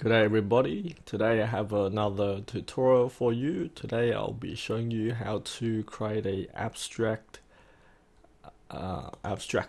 Good day everybody. Today I have another tutorial for you. Today I'll be showing you how to create a abstract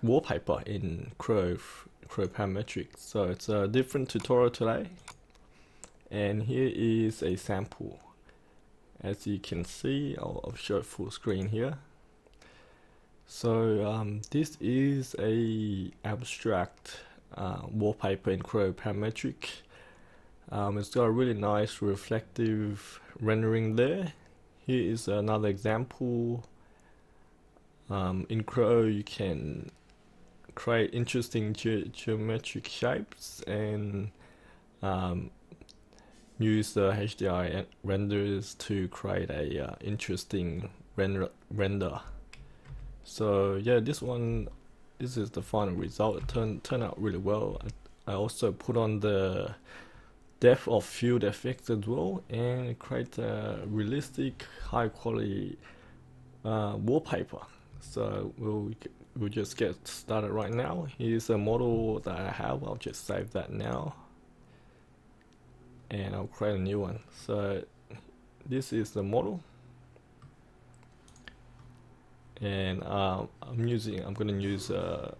wallpaper in Creo Parametric. So it's a different tutorial today, and here is a sample. As you can see, I'll show it full screen here. So this is a abstract wallpaper in Creo Parametric. It's got a really nice reflective rendering there. Here is another example. In Creo you can create interesting geometric shapes and use the HDRI renders to create a interesting render. So yeah, this is the final result. It turned out really well. I also put on the depth of field effects as well, and create a realistic, high quality wallpaper. So we'll just get started right now. Here's a model that I have. I'll just save that now, and I'll create a new one. So this is the model, and I'm gonna use a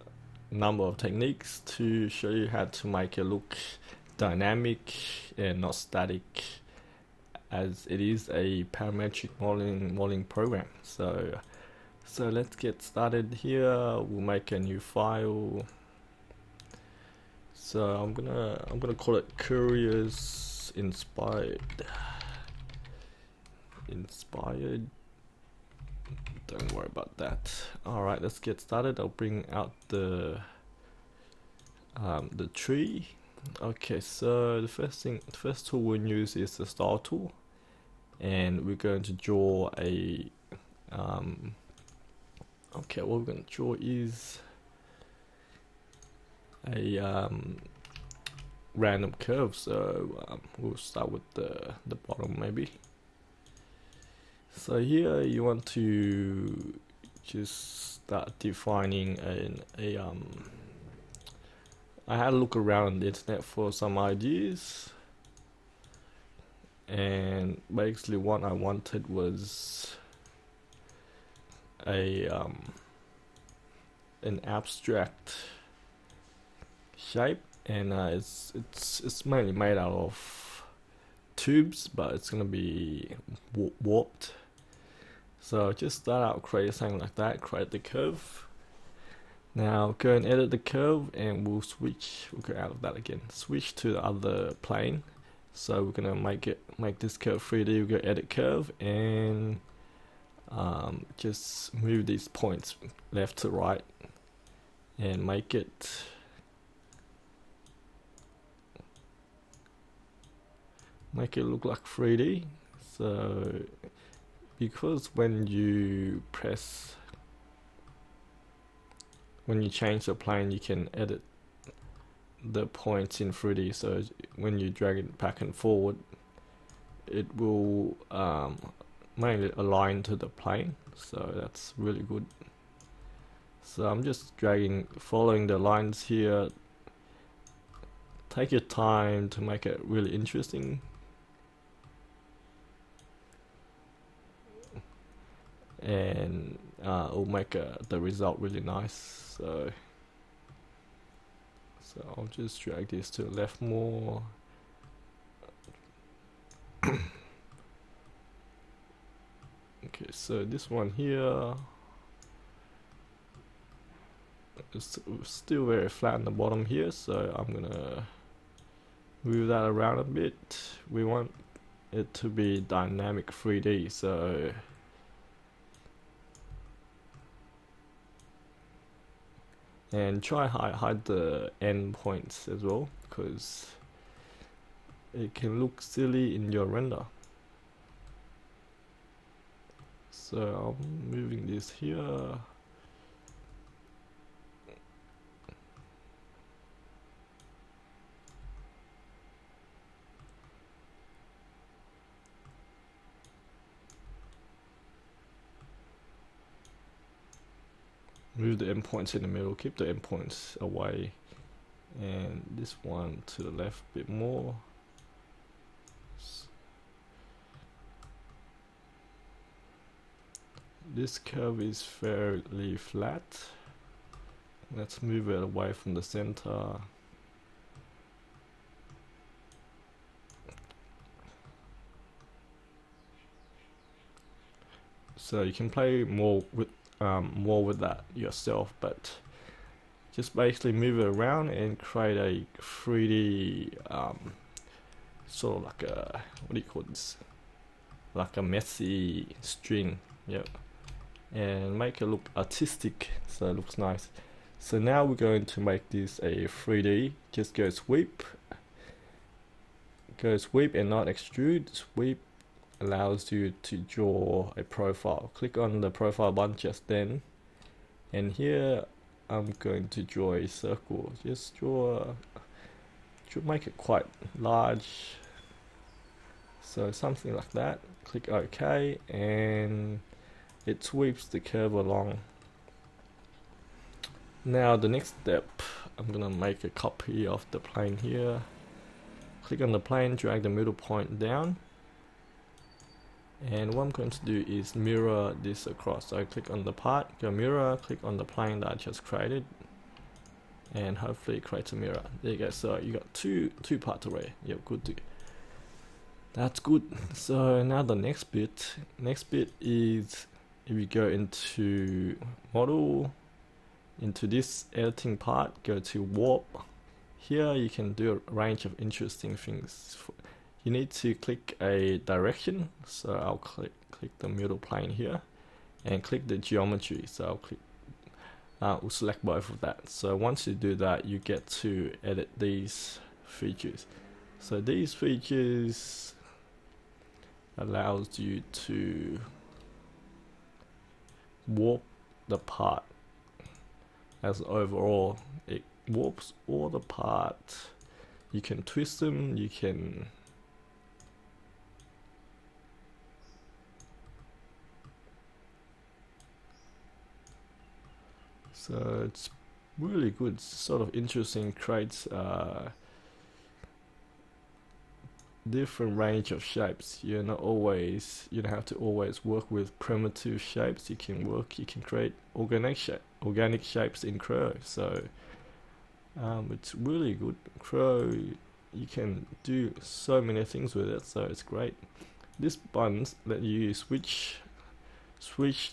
number of techniques to show you how to make it look dynamic and not static, as it is a parametric modeling program. So let's get started here. We'll make a new file. So I'm gonna call it Curious Inspired. Don't worry about that. Alright, let's get started. I'll bring out the tree. Okay, so the first tool we'll use is the style tool, and we're going to draw a okay, what we're going to draw is a random curve. So we'll start with the bottom maybe. So here you want to just start defining I had a look around on the internet for some ideas, and basically what I wanted was an abstract shape, and it's mainly made out of tubes, but it's gonna be warped. So just start out, create something like that, create the curve. Now go and edit the curve, and we'll go out of that again, switch to the other plane. So we're gonna make this curve 3D. We'll go edit curve, and just move these points left to right and make it look like 3D. So because when you change the plane, you can edit the points in 3D. So when you drag it back and forward, it will mainly align to the plane. So that's really good. So I'm just following the lines here. Take your time to make it really interesting. And it'll make the result really nice. So I'll just drag this to the left more. Okay, so this one here is still very flat in the bottom here, so I'm gonna move that around a bit. We want it to be dynamic 3D, so and try hide the end points as well, because it can look silly in your render. So I'm moving this here. Move the endpoints in the middle, keep the endpoints away, and this one to the left a bit more. This curve is fairly flat. Let's move it away from the center. So you can play more with that yourself, but just basically move it around and create a 3D sort of like a, what do you call this? Like a messy string, yep. And make it look artistic, so it looks nice. So now we're going to make this a 3D. Just go sweep and not extrude. Sweep allows you to draw a profile. Click on the profile button just then, and here I'm going to draw a circle. Just make it quite large, so something like that. Click OK, and it sweeps the curve along. Now the next step, I'm gonna make a copy of the plane here. Click on the plane, drag the middle point down, and what I'm going to do is mirror this across. So I click on the part, go mirror, click on the plane that I just created, and hopefully it creates a mirror. There you go. So you got two part array. Yep, good to go. That's good. So now the next bit is, if you go into model, into this editing part, go to warp. Here you can do a range of interesting things. You need to click a direction, so I'll click the middle plane here, and click the geometry. So I'll click, we'll select both of that. So once you do that, you get to edit these features. So these features allows you to warp the part as overall. It warps all the part. You can twist them, you can so it's really good, sort of interesting, creates different range of shapes. You don't have to always work with primitive shapes. You can create organic shapes in Creo. So it's really good. Creo, you can do so many things with it, so it's great. This buttons let you switch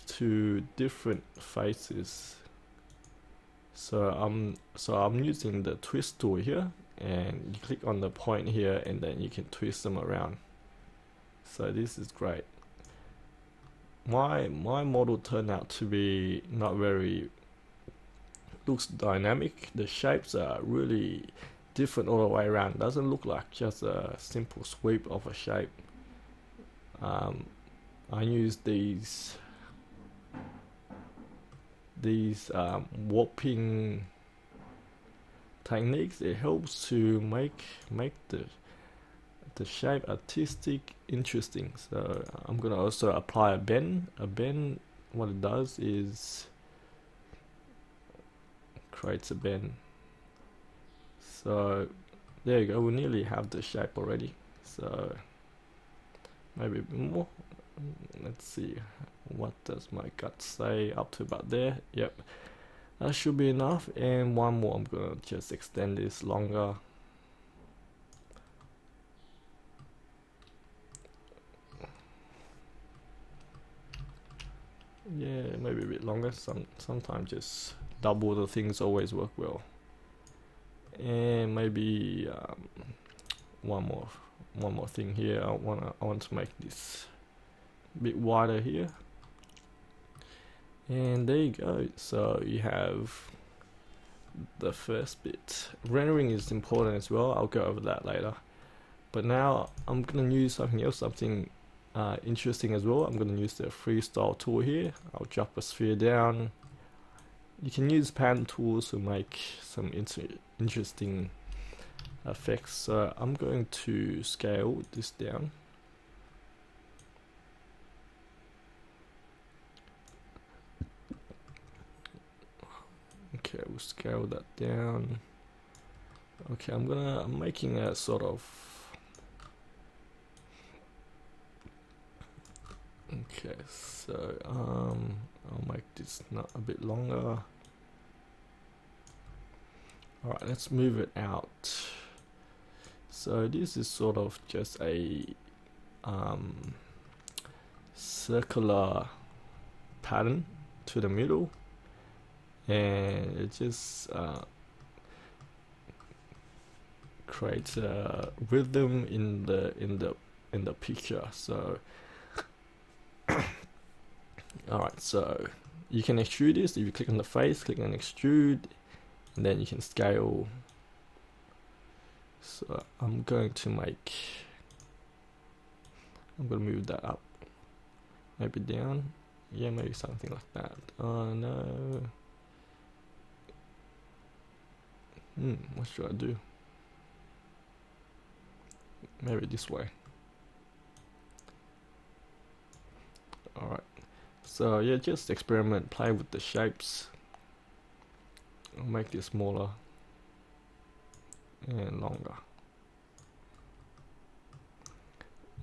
to different faces. So I'm using the twist tool here, and you click on the point here, and then you can twist them around. So this is great. My model turned out to be not very, looks dynamic. The shapes are really different all the way around. It doesn't look like just a simple sweep of a shape. I use these warping techniques. It helps to make the shape artistic, interesting. So I'm gonna also apply a bend. What it does is creates a bend. So there you go, we nearly have the shape already. So maybe a bit more. Let's see, what does my gut say? Up to about there. Yep, that should be enough. And one more, I'm gonna just extend this longer. Yeah, maybe a bit longer. Sometimes just double the things always work well. And maybe one more thing here. I want to make this a bit wider here. And there you go. So you have the first bit. Rendering is important as well. I'll go over that later. But now I'm gonna use something else, something interesting as well. I'm gonna use the freestyle tool here. I'll drop a sphere down. You can use pan tools to make some interesting effects. So I'm going to scale this down. Okay, we'll scale that down. Okay, I'm making a sort of Okay, so I'll make this nut a bit longer. Alright, let's move it out. So this is sort of just a circular pattern to the middle, and it just creates a rhythm in the picture. So alright, so you can extrude this. If you click on the face, click on extrude, and then you can scale. So I'm going to move that up, maybe down, yeah, maybe something like that. Oh no, what should I do? Maybe this way. Alright, so yeah, just experiment, play with the shapes. I'll make this smaller and longer.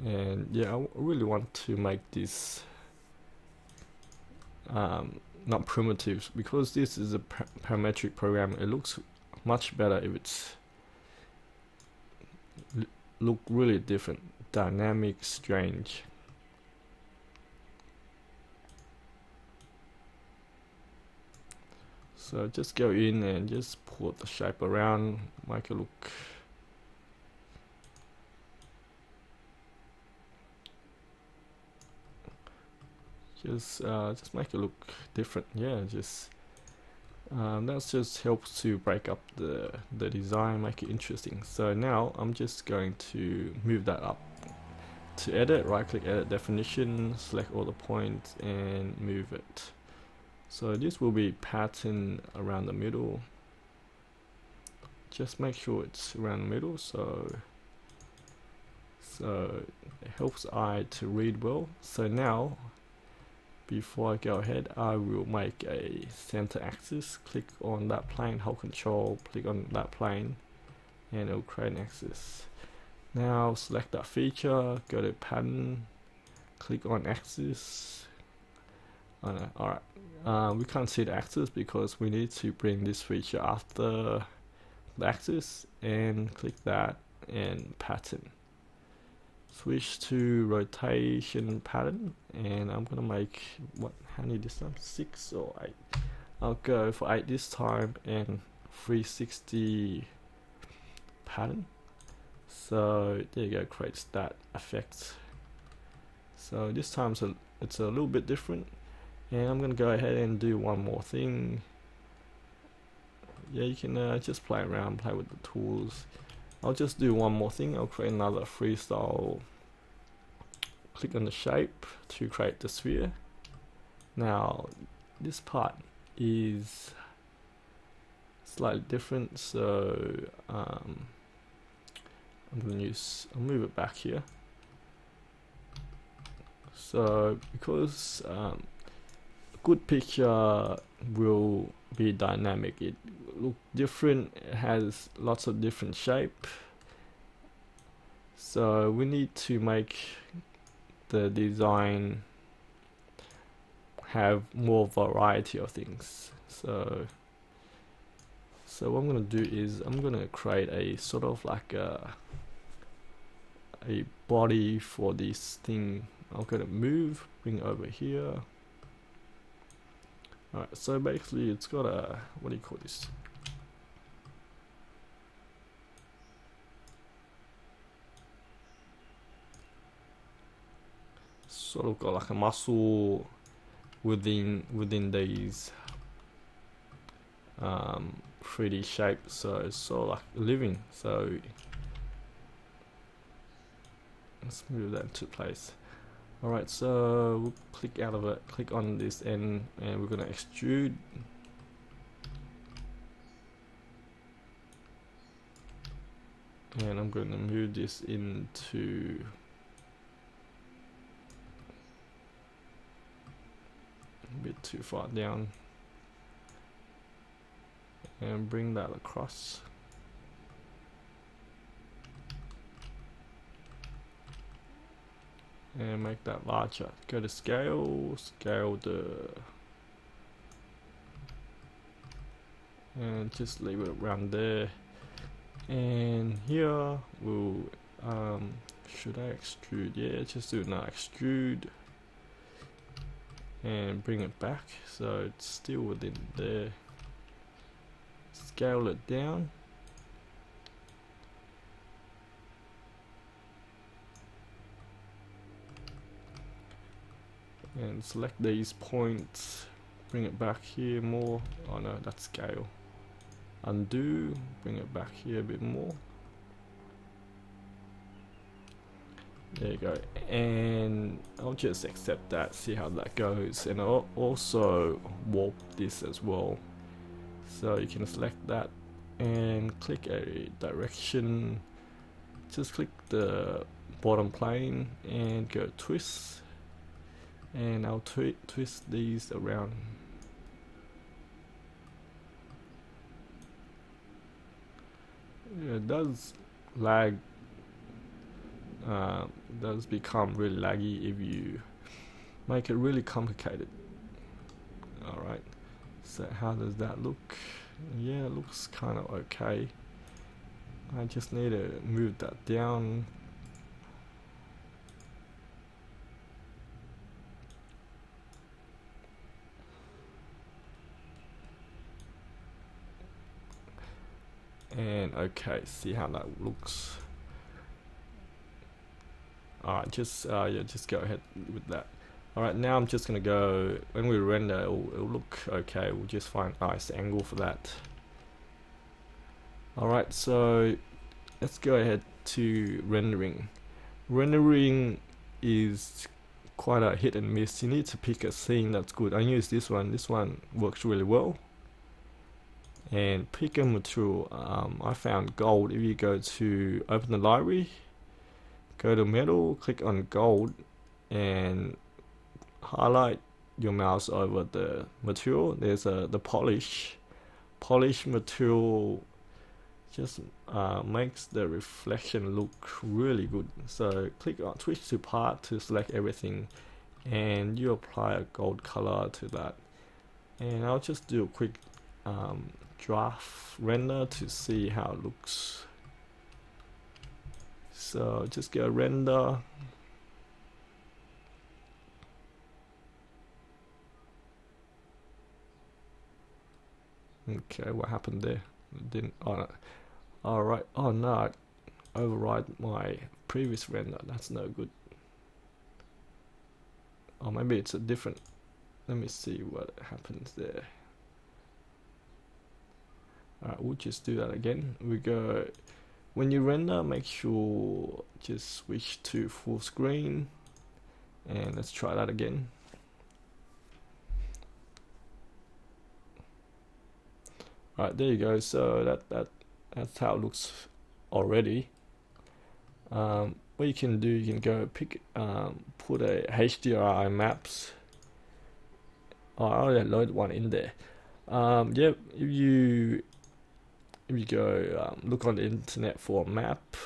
And yeah, I really want to make this not primitives, because this is a parametric program. It looks much better if it's look really different, dynamic, strange. So just go in and just pull the shape around, make it look just make it look different. Yeah, just that just helps to break up the design, make it interesting. So now I'm just going to move that up. To edit, right click, edit definition, select all the points and move it. So this will be pattern around the middle. Just make sure it's around the middle, so it helps eye to read well. So now, before I go ahead, I will make a center axis. Click on that plane, hold control, click on that plane, and it will create an axis. Now select that feature, go to pattern, click on axis. Alright, we can't see the axis because we need to bring this feature after the axis, and click that and pattern. Switch to rotation pattern, and I'm gonna make how many this time? 6 or 8. I'll go for 8 this time, and 360 pattern. So there you go, creates that effect. So this time it's a little bit different, and I'm gonna go ahead and do one more thing. Yeah, you can just play around, play with the tools. I'll just do one more thing. I'll create another freestyle. Click on the shape to create the sphere. Now this part is slightly different, so I'll move it back here. So because a good picture will be dynamic, it look different, it has lots of different shape, so we need to make the design have more variety of things. So what I'm going to do is I'm going to create a sort of like a body for this thing. I'm going to move, bring it over here. Alright, so basically it's got a, what do you call this? Sort of got like a muscle within these 3D shapes, so it's sort of like living. So let's move that into place. Alright, so we'll click out of it, click on this end, and we're gonna extrude. And I'm gonna move this into a bit too far down and bring that across. and make that larger. Go to scale, scale and just leave it around there. And here we'll should I extrude? Yeah, just do now extrude and bring it back so it's still within there. Scale it down. And select these points, bring it back here more. Oh no, that's scale. Undo, bring it back here a bit more. There you go. And I'll just accept that, see how that goes. And I'll also warp this as well. So you can select that and click a direction. Just click the bottom plane and go twist. And I'll twist these around. Yeah, it does lag, does become really laggy if you make it really complicated. Alright, so how does that look? Yeah, it looks kind of okay. I just need to move that down. And okay, see how that looks. Alright, just yeah, just go ahead with that. Alright, now I'm just gonna go, when we render it'll look okay. We'll just find a nice angle for that. Alright, so let's go ahead to rendering. Rendering is quite a hit and miss. You need to pick a scene that's good. I use this one works really well. And pick a material. I found gold. If you go to open the library, go to metal, click on gold, and highlight your mouse over the material. There's the polish material. Just makes the reflection look really good. So click on switch to part to select everything, and you apply a gold color to that. And I'll just do a quick draft render to see how it looks. So just go render. Okay, what happened there? It didn't. Oh no. Alright. Oh no, I override my previous render. That's no good. Oh, maybe it's a different. Let me see what happens there. Alright, we'll just do that again. We go, when you render, make sure just switch to full screen, and let's try that again. Alright, there you go. So that's how it looks already. What you can do, you can go pick, put a HDRI maps. Oh, I already loaded one in there. Yeah, if you go look on the internet for a map,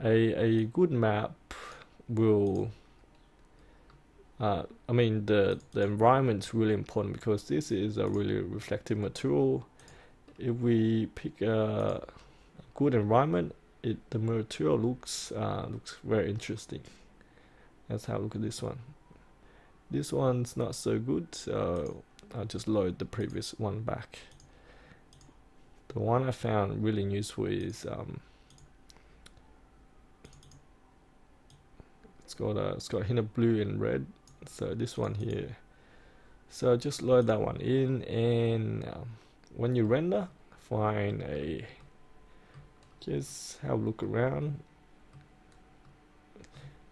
a good map will I mean the environment is really important, because this is a really reflective material. If we pick a good environment, the material looks very interesting. Let's have a look at this one. This one's not so good, so I'll just load the previous one back. The one I found really useful is it's got a hint of blue and red. So this one here. So just load that one in, and when you render, find just have a look around.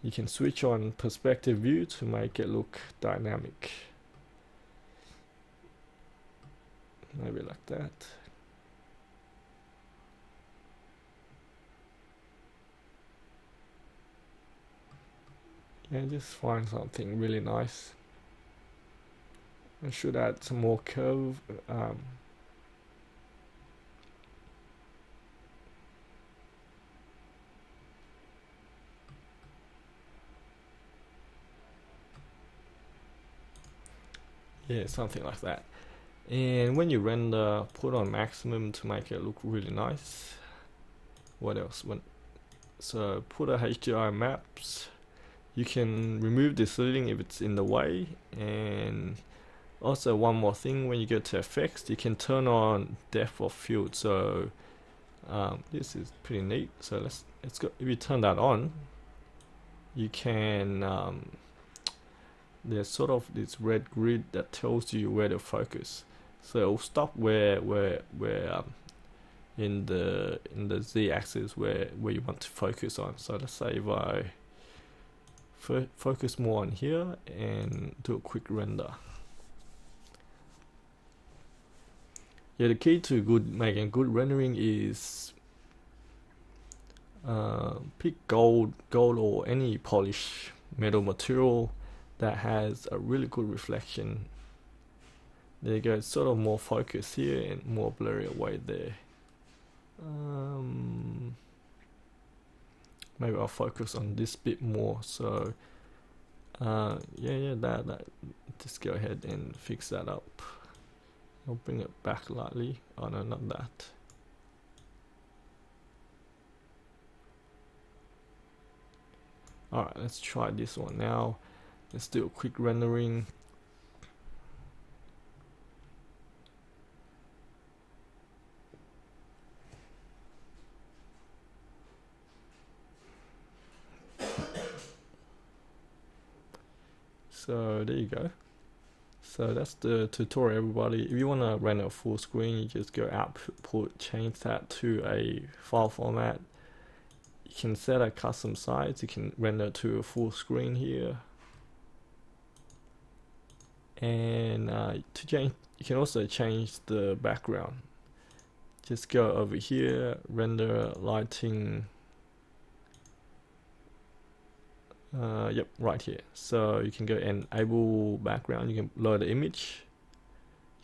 You can switch on perspective view to make it look dynamic. Maybe like that. Yeah, just find something really nice. I should add some more curve. Yeah, something like that. And when you render, put on maximum to make it look really nice. What else? So put a HDRI maps. You can remove the shading if it's in the way. And also one more thing, when you go to effects, you can turn on depth of field. So this is pretty neat. So let's go. If you turn that on, you can there's sort of this red grid that tells you where to focus. So it'll stop where in the z-axis where you want to focus on. So let's say if I focus more on here and do a quick render. Yeah, the key to making good rendering is pick gold or any polished metal material that has a really good reflection. There you go, it's sort of more focus here and more blurry away there. Maybe I'll focus on this bit more. So yeah, that just go ahead and fix that up. I'll bring it back lightly. Oh no, not that. Alright, let's try this one now. Let's do a quick rendering. So there you go. So that's the tutorial, everybody. If you want to render a full screen, you just go output, change that to a file format. You can set a custom size. You can render to a full screen here. And to change, you can also change the background. Just go over here, render lighting. Yep, right here. So you can go enable background. You can load the image.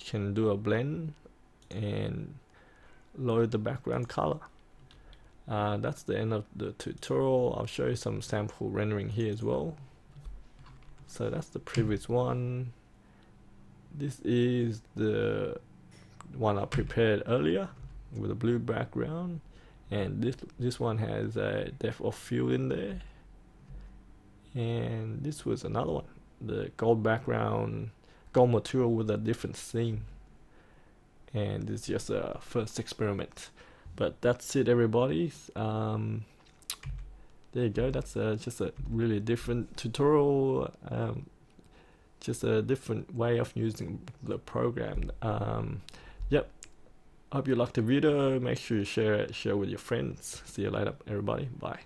You can do a blend and load the background color. That's the end of the tutorial. I'll show you some sample rendering here as well. So that's the previous one. This is the one I prepared earlier with a blue background, and this one has a depth of field in there. And this was another one, the gold background, gold material with a different scene. And this is just a first experiment. But that's it, everybody. There you go. That's just a really different tutorial. Just a different way of using the program. Yep. Hope you liked the video. Make sure you share with your friends. See you later, everybody. Bye.